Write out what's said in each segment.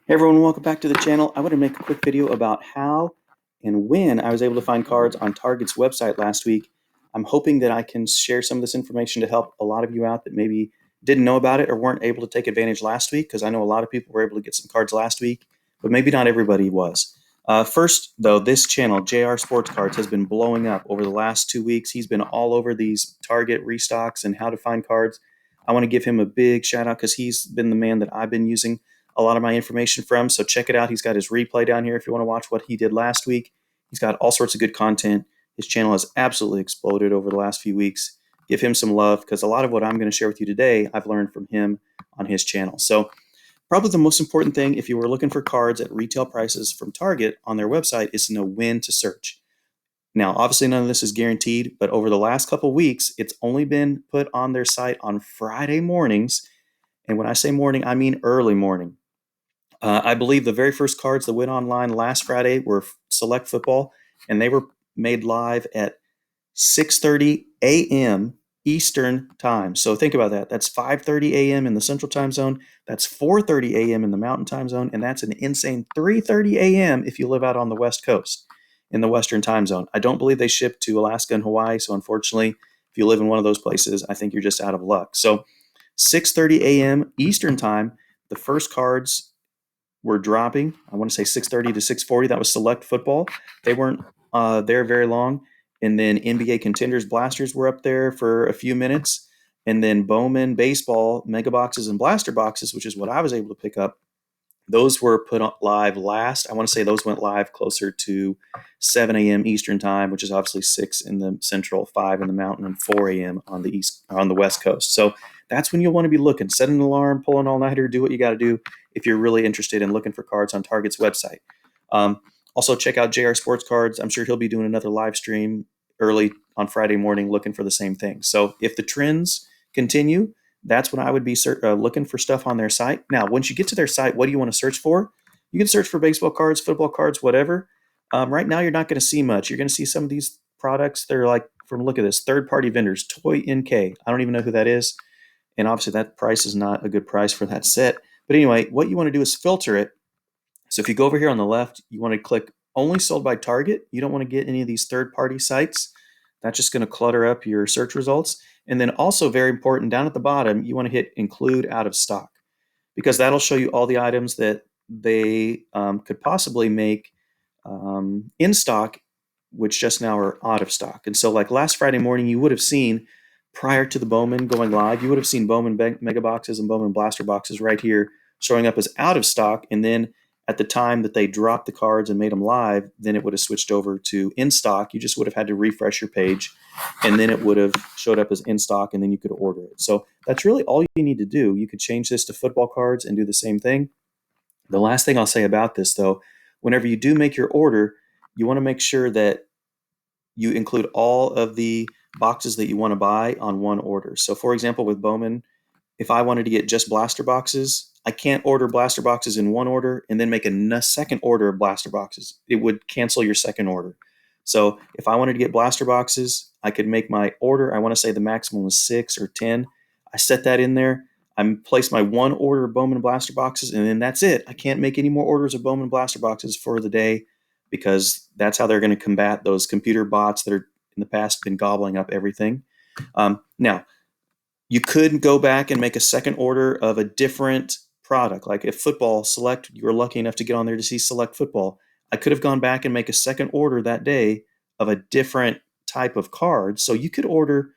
Hey everyone, welcome back to the channel. I want to make a quick video about how and when I was able to find cards on Target's website last week. I'm hoping that I can share some of this information to help a lot of you out that maybe didn't know about it or weren't able to take advantage last week, because I know a lot of people were able to get some cards last week, but maybe not everybody was. First, though, this channel, JR Sports Cards, has been blowing up over the last 2 weeks. He's been all over these Target restocks and how to find cards. I want to give him a big shout out because he's been the man that I've been using a lot of my information from. So check it out. He's got his replay down here if you want to watch what he did last week. He's got all sorts of good content. His channel has absolutely exploded over the last few weeks. Give him some love, because a lot of what I'm going to share with you today, I've learned from him on his channel. So probably the most important thing, if you were looking for cards at retail prices from Target on their website, is to know when to search. Now, obviously, none of this is guaranteed, but over the last couple weeks, it's only been put on their site on Friday mornings. And when I say morning, I mean early morning. I believe the very first cards that went online last Friday were Select Football, and they were made live at 6:30 a.m. Eastern Time. So think about that. That's 5:30 a.m. in the Central Time Zone. That's 4:30 a.m. in the Mountain Time Zone, and that's an insane 3:30 a.m. if you live out on the West Coast in the Western Time Zone. I don't believe they ship to Alaska and Hawaii, so unfortunately, if you live in one of those places, I think you're just out of luck. So 6:30 a.m. Eastern Time, the first cards were dropping. I want to say 6:30 to 6:40. That was Select Football. They weren't there very long. And then NBA Contenders Blasters were up there for a few minutes. And then Bowman Baseball Mega Boxes and Blaster Boxes, which is what I was able to pick up, those were put on live last. I want to say those went live closer to 7 a.m. Eastern Time, which is obviously 6 in the Central, 5 in the Mountain, and 4 a.m. on the West Coast. So that's when you'll want to be looking. Set an alarm, pull an all-nighter, do what you got to do if you're really interested in looking for cards on Target's website. Also, check out JR Sports Cards. I'm sure he'll be doing another live stream early on Friday morning looking for the same thing. So if the trends continue, that's when I would be looking for stuff on their site. Now, once you get to their site, what do you want to search for? You can search for baseball cards, football cards, whatever. Right now, you're not going to see much. You're going to see some of these products. They're like, from look at this, third-party vendors, Toy NK. I don't even know who that is. And obviously, that price is not a good price for that set. But anyway, what you want to do is filter it. So if you go over here on the left, you want to click only sold by Target. You don't want to get any of these third-party sites. That's just going to clutter up your search results. And then also very important, down at the bottom, you want to hit include out of stock, because that'll show you all the items that they could possibly make in stock, which just now are out of stock. And so like last Friday morning, you would have seen, prior to the Bowman going live, you would have seen Bowman Mega Boxes and Bowman Blaster Boxes right here showing up as out of stock. And then at the time that they dropped the cards and made them live, then it would have switched over to in stock. You just would have had to refresh your page, and then it would have showed up as in stock, and then you could order it. So that's really all you need to do. You could change this to football cards and do the same thing. The last thing I'll say about this, though, whenever you do make your order, you want to make sure that you include all of the boxes that you want to buy on one order. So for example, with Bowman, if I wanted to get just blaster boxes, I can't order blaster boxes in one order and then make a second order of blaster boxes. It would cancel your second order. So if I wanted to get blaster boxes, I could make my order. I want to say the maximum was 6 or 10. I set that in there. I place my one order of Bowman blaster boxes, and then that's it. I can't make any more orders of Bowman blaster boxes for the day, because that's how they're going to combat those computer bots that are in the past been gobbling up everything. Now, you could go back and make a second order of a different product. Like if football select, you were lucky enough to get on there to see Select Football, I could have gone back and make a second order that day of a different type of card. So you could order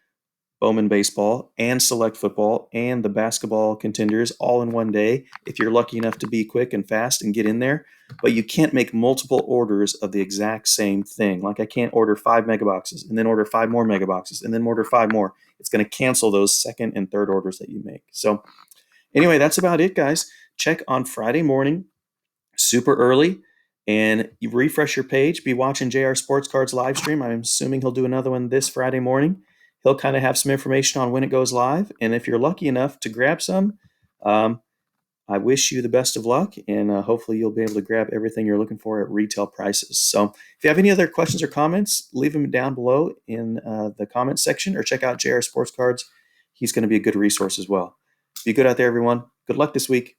Bowman Baseball and Select Football and the basketball contenders all in one day if you're lucky enough to be quick and fast and get in there. But you can't make multiple orders of the exact same thing. Like I can't order 5 mega boxes and then order 5 more mega boxes and then order 5 more. It's going to cancel those second and third orders that you make. So anyway, that's about it, guys. Check on Friday morning, super early, and you refresh your page. Be watching JR Sports Cards live stream. I'm assuming he'll do another one this Friday morning. He'll kind of have some information on when it goes live. And if you're lucky enough to grab some, I wish you the best of luck, and hopefully you'll be able to grab everything you're looking for at retail prices. So if you have any other questions or comments, leave them down below in the comments section, or check out JR Sports Cards. He's going to be a good resource as well. Be good out there, everyone. Good luck this week.